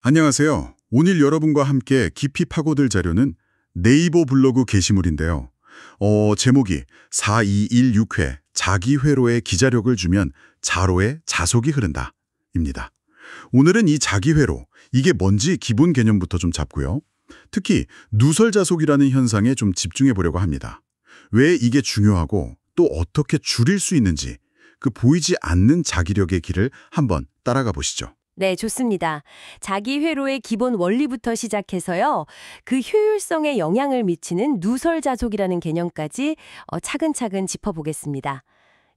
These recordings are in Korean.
안녕하세요. 오늘 여러분과 함께 깊이 파고들 자료는 네이버 블로그 게시물인데요. 제목이 4216회 자기회로에 기자력을 주면 자로에 자속이 흐른다 입니다. 오늘은 이 자기회로, 이게 뭔지 기본 개념부터 좀 잡고요. 특히 누설자속이라는 현상에 좀 집중해 보려고 합니다. 왜 이게 중요하고 또 어떻게 줄일 수 있는지 그 보이지 않는 자기력의 길을 한번 따라가 보시죠. 네, 좋습니다. 자기 회로의 기본 원리부터 시작해서요. 그 효율성에 영향을 미치는 누설자속이라는 개념까지 차근차근 짚어보겠습니다.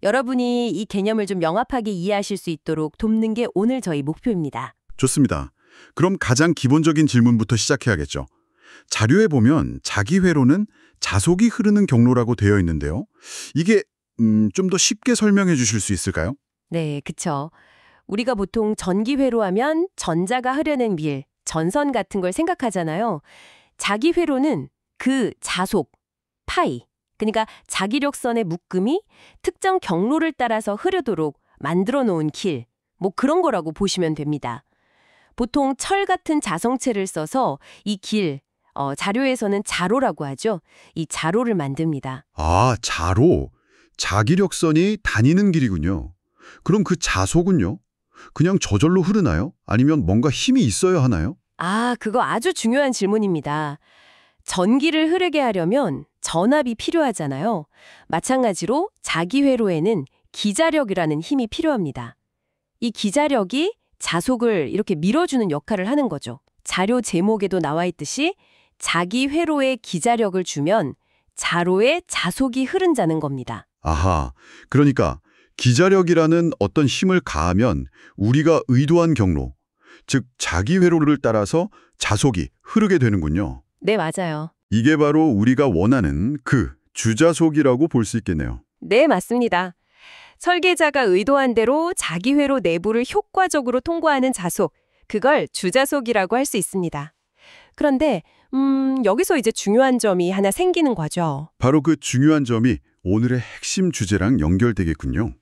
여러분이 이 개념을 좀 명확하게 이해하실 수 있도록 돕는 게 오늘 저희 목표입니다. 좋습니다. 그럼 가장 기본적인 질문부터 시작해야겠죠. 자료에 보면 자기회로는 자속이 흐르는 경로라고 되어 있는데요. 이게 좀 더 쉽게 설명해 주실 수 있을까요? 네, 그쵸. 우리가 보통 전기회로 하면 전자가 흐르는 길, 전선 같은 걸 생각하잖아요. 자기회로는 그 자속, 파이, 그러니까 자기력선의 묶음이 특정 경로를 따라서 흐르도록 만들어 놓은 길, 뭐 그런 거라고 보시면 됩니다. 보통 철 같은 자성체를 써서 이 길, 자료에서는 자로라고 하죠. 이 자로를 만듭니다. 아, 자로. 자기력선이 다니는 길이군요. 그럼 그 자속은요? 그냥 저절로 흐르나요? 아니면 뭔가 힘이 있어야 하나요? 아, 그거 아주 중요한 질문입니다. 전기를 흐르게 하려면 전압이 필요하잖아요. 마찬가지로 자기회로에는 기자력이라는 힘이 필요합니다. 이 기자력이 자속을 이렇게 밀어주는 역할을 하는 거죠. 자료 제목에도 나와 있듯이 자기회로에 기자력을 주면 자로에 자속이 흐른다는 겁니다. 아하, 그러니까 기자력이라는 어떤 힘을 가하면 우리가 의도한 경로, 즉 자기회로를 따라서 자속이 흐르게 되는군요. 네, 맞아요. 이게 바로 우리가 원하는 그 주자속이라고 볼 수 있겠네요. 네, 맞습니다. 설계자가 의도한 대로 자기회로 내부를 효과적으로 통과하는 자속, 그걸 주자속이라고 할 수 있습니다. 그런데 여기서 이제 중요한 점이 하나 생기는 거죠. 바로 그 중요한 점이 오늘의 핵심 주제랑 연결되겠군요.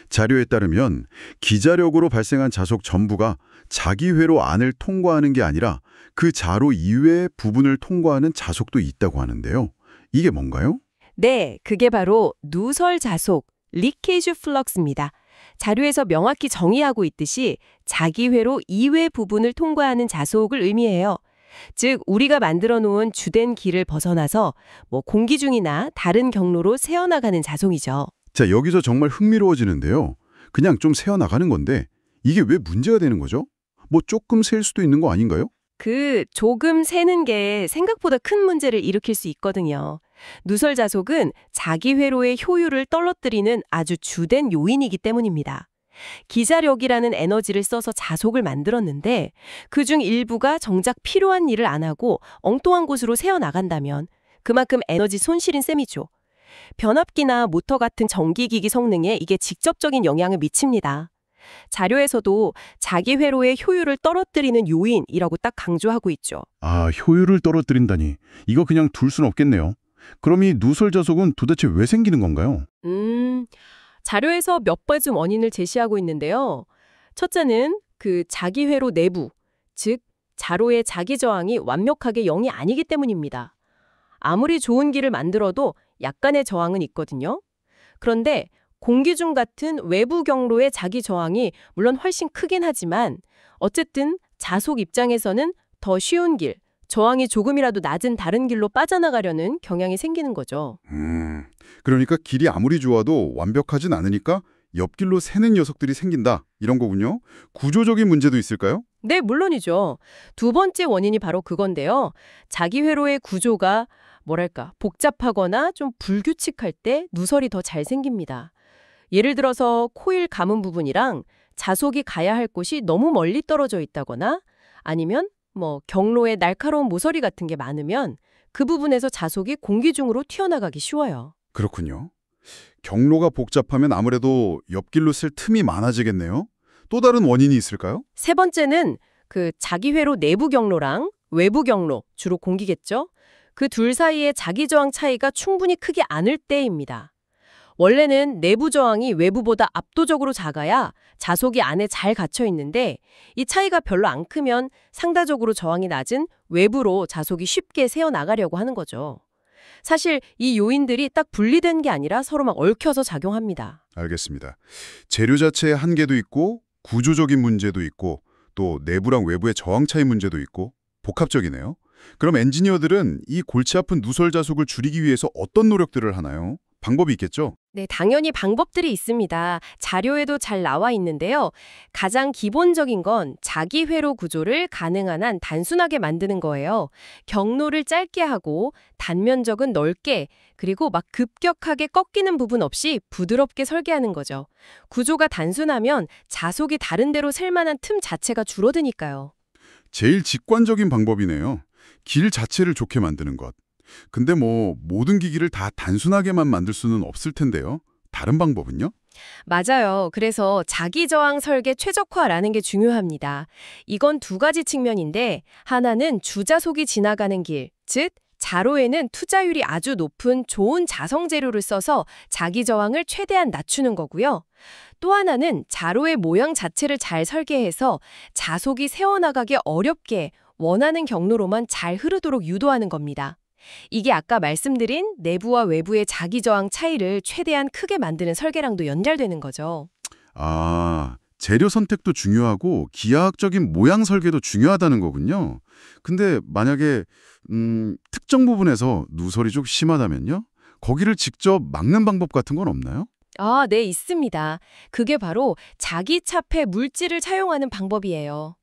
자료에 따르면 기자력으로 발생한 자속 전부가 자기회로 안을 통과하는 게 아니라 그 자로 이외의 부분을 통과하는 자속도 있다고 하는데요. 이게 뭔가요? 네, 그게 바로 누설 자속, 리케이지 플럭스입니다. 자료에서 명확히 정의하고 있듯이 자기회로 이외 부분을 통과하는 자속을 의미해요. 즉, 우리가 만들어 놓은 주된 길을 벗어나서 공기 중이나 다른 경로로 새어나가는 자속이죠. 자, 여기서 정말 흥미로워지는데요. 그냥 좀 새어나가는 건데 이게 왜 문제가 되는 거죠? 조금 셀 수도 있는 거 아닌가요? 그 조금 새는 게 생각보다 큰 문제를 일으킬 수 있거든요. 누설 자속은 자기 회로의 효율을 떨어뜨리는 아주 주된 요인이기 때문입니다. 기자력이라는 에너지를 써서 자속을 만들었는데 그중 일부가 정작 필요한 일을 안 하고 엉뚱한 곳으로 새어나간다면 그만큼 에너지 손실인 셈이죠. 변압기나 모터 같은 전기기기 성능에 이게 직접적인 영향을 미칩니다. 자료에서도 자기 회로의 효율을 떨어뜨리는 요인이라고 딱 강조하고 있죠. 아, 효율을 떨어뜨린다니. 이거 그냥 둘 순 없겠네요. 그럼 이 누설자속은 도대체 왜 생기는 건가요? 자료에서 몇 가지 원인을 제시하고 있는데요. 첫째는 그 자기 회로 내부, 즉 자로의 자기 저항이 완벽하게 0이 아니기 때문입니다. 아무리 좋은 길을 만들어도 약간의 저항은 있거든요. 그런데 공기 중 같은 외부 경로의 자기 저항이 물론 훨씬 크긴 하지만 어쨌든 자속 입장에서는 더 쉬운 길, 저항이 조금이라도 낮은 다른 길로 빠져나가려는 경향이 생기는 거죠. 그러니까 길이 아무리 좋아도 완벽하진 않으니까 옆길로 새는 녀석들이 생긴다, 이런 거군요. 구조적인 문제도 있을까요? 네, 물론이죠. 두 번째 원인이 바로 그건데요. 자기 회로의 구조가 복잡하거나 좀 불규칙할 때 누설이 더 잘 생깁니다. 예를 들어서 코일 감은 부분이랑 자속이 가야 할 곳이 너무 멀리 떨어져 있다거나 아니면 경로에 날카로운 모서리 같은 게 많으면 그 부분에서 자속이 공기 중으로 튀어나가기 쉬워요. 그렇군요. 경로가 복잡하면 아무래도 옆길로 쓸 틈이 많아지겠네요. 또 다른 원인이 있을까요? 세 번째는 그 자기 회로 내부 경로랑 외부 경로, 주로 공기겠죠? 그 둘 사이의 자기 저항 차이가 충분히 크지 않을 때입니다. 원래는 내부 저항이 외부보다 압도적으로 작아야 자속이 안에 잘 갇혀 있는데 이 차이가 별로 안 크면 상대적으로 저항이 낮은 외부로 자속이 쉽게 새어나가려고 하는 거죠. 사실 이 요인들이 딱 분리된 게 아니라 서로 막 얽혀서 작용합니다. 알겠습니다. 재료 자체의 한계도 있고 구조적인 문제도 있고 또 내부랑 외부의 저항 차이 문제도 있고 복합적이네요. 그럼 엔지니어들은 이 골치 아픈 누설 자속을 줄이기 위해서 어떤 노력들을 하나요? 방법이 있겠죠? 네, 당연히 방법들이 있습니다. 자료에도 잘 나와 있는데요. 가장 기본적인 건 자기 회로 구조를 가능한 한 단순하게 만드는 거예요. 경로를 짧게 하고 단면적은 넓게, 그리고 막 급격하게 꺾이는 부분 없이 부드럽게 설계하는 거죠. 구조가 단순하면 자속이 다른 데로 셀 만한 틈 자체가 줄어드니까요. 제일 직관적인 방법이네요. 길 자체를 좋게 만드는 것. 근데 모든 기기를 다 단순하게만 만들 수는 없을 텐데요. 다른 방법은요? 맞아요. 그래서 자기 저항 설계 최적화라는 게 중요합니다. 이건 두 가지 측면인데 하나는 주자속이 지나가는 길, 즉 자로에는 투자율이 아주 높은 좋은 자성 재료를 써서 자기 저항을 최대한 낮추는 거고요. 또 하나는 자로의 모양 자체를 잘 설계해서 자속이 새어나가기 어렵게 원하는 경로로만 잘 흐르도록 유도하는 겁니다. 이게 아까 말씀드린 내부와 외부의 자기 저항 차이를 최대한 크게 만드는 설계랑도 연결되는 거죠. 아, 재료 선택도 중요하고 기하학적인 모양 설계도 중요하다는 거군요. 근데 만약에 특정 부분에서 누설이 좀 심하다면요? 거기를 직접 막는 방법 같은 건 없나요? 아, 네, 있습니다. 그게 바로 자기 차폐 물질을 차용하는 방법이에요.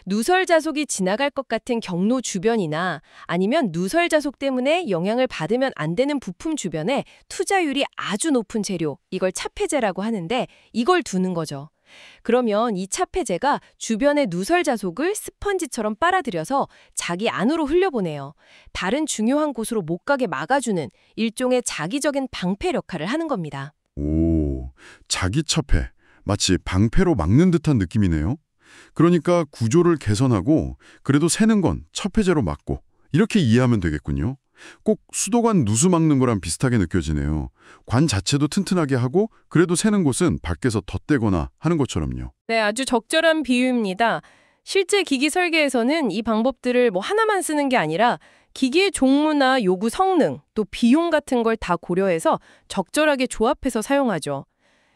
누설 자속이 지나갈 것 같은 경로 주변이나 아니면 누설 자속 때문에 영향을 받으면 안 되는 부품 주변에 투자율이 아주 높은 재료, 이걸 차폐제라고 하는데 이걸 두는 거죠. 그러면 이 차폐제가 주변의 누설 자속을 스펀지처럼 빨아들여서 자기 안으로 흘려보내요. 다른 중요한 곳으로 못 가게 막아주는 일종의 자기적인 방패 역할을 하는 겁니다. 오, 자기 차폐. 마치 방패로 막는 듯한 느낌이네요. 그러니까 구조를 개선하고 그래도 새는 건 차폐제로 막고 이렇게 이해하면 되겠군요. 꼭 수도관 누수 막는 거랑 비슷하게 느껴지네요. 관 자체도 튼튼하게 하고 그래도 새는 곳은 밖에서 덧대거나 하는 것처럼요. 네, 아주 적절한 비유입니다. 실제 기기 설계에서는 이 방법들을 하나만 쓰는 게 아니라 기기의 종류나 요구 성능, 또 비용 같은 걸 다 고려해서 적절하게 조합해서 사용하죠.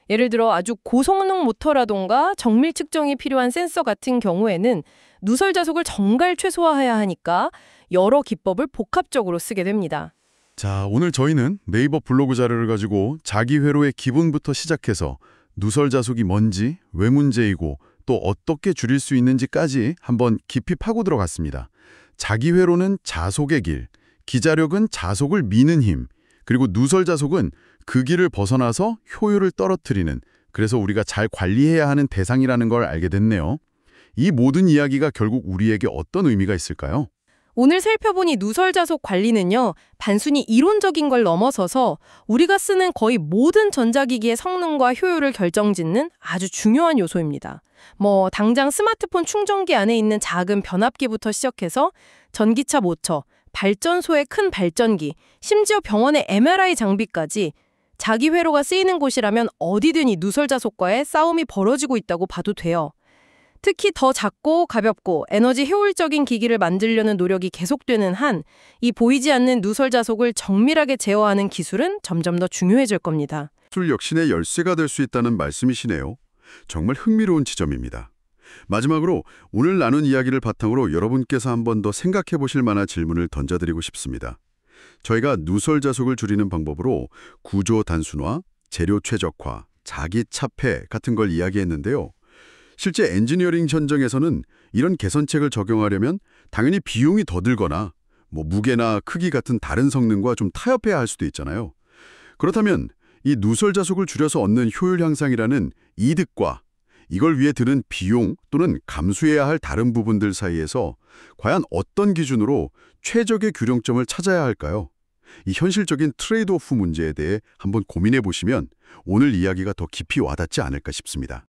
예를 들어 아주 고성능 모터라던가 정밀 측정이 필요한 센서 같은 경우에는 누설 자속을 정말 최소화해야 하니까 여러 기법을 복합적으로 쓰게 됩니다. 자, 오늘 저희는 네이버 블로그 자료를 가지고 자기 회로의 기본부터 시작해서 누설 자속이 뭔지, 왜 문제이고 또 어떻게 줄일 수 있는지까지 한번 깊이 파고 들어갔습니다. 자기 회로는 자속의 길, 기자력은 자속을 미는 힘, 그리고 누설 자속은 그 길을 벗어나서 효율을 떨어뜨리는, 그래서 우리가 잘 관리해야 하는 대상이라는 걸 알게 됐네요. 이 모든 이야기가 결국 우리에게 어떤 의미가 있을까요? 오늘 살펴보니 누설 자속 관리는요, 단순히 이론적인 걸 넘어서서 우리가 쓰는 거의 모든 전자기기의 성능과 효율을 결정짓는 아주 중요한 요소입니다. 당장 스마트폰 충전기 안에 있는 작은 변압기부터 시작해서 전기차 모터, 발전소의 큰 발전기, 심지어 병원의 MRI 장비까지 자기 회로가 쓰이는 곳이라면 어디든 이 누설 자속과의 싸움이 벌어지고 있다고 봐도 돼요. 특히 더 작고 가볍고 에너지 효율적인 기기를 만들려는 노력이 계속되는 한 이 보이지 않는 누설 자속을 정밀하게 제어하는 기술은 점점 더 중요해질 겁니다. 기술 혁신의 열쇠가 될 수 있다는 말씀이시네요. 정말 흥미로운 지점입니다. 마지막으로 오늘 나눈 이야기를 바탕으로 여러분께서 한 번 더 생각해 보실 만한 질문을 던져드리고 싶습니다. 저희가 누설 자속을 줄이는 방법으로 구조 단순화, 재료 최적화, 자기 차폐 같은 걸 이야기했는데요. 실제 엔지니어링 현장에서는 이런 개선책을 적용하려면 당연히 비용이 더 들거나 무게나 크기 같은 다른 성능과 좀 타협해야 할 수도 있잖아요. 그렇다면 이 누설 자속을 줄여서 얻는 효율 향상이라는 이득과 이걸 위해 드는 비용 또는 감수해야 할 다른 부분들 사이에서 과연 어떤 기준으로 최적의 균형점을 찾아야 할까요? 이 현실적인 트레이드오프 문제에 대해 한번 고민해 보시면 오늘 이야기가 더 깊이 와닿지 않을까 싶습니다.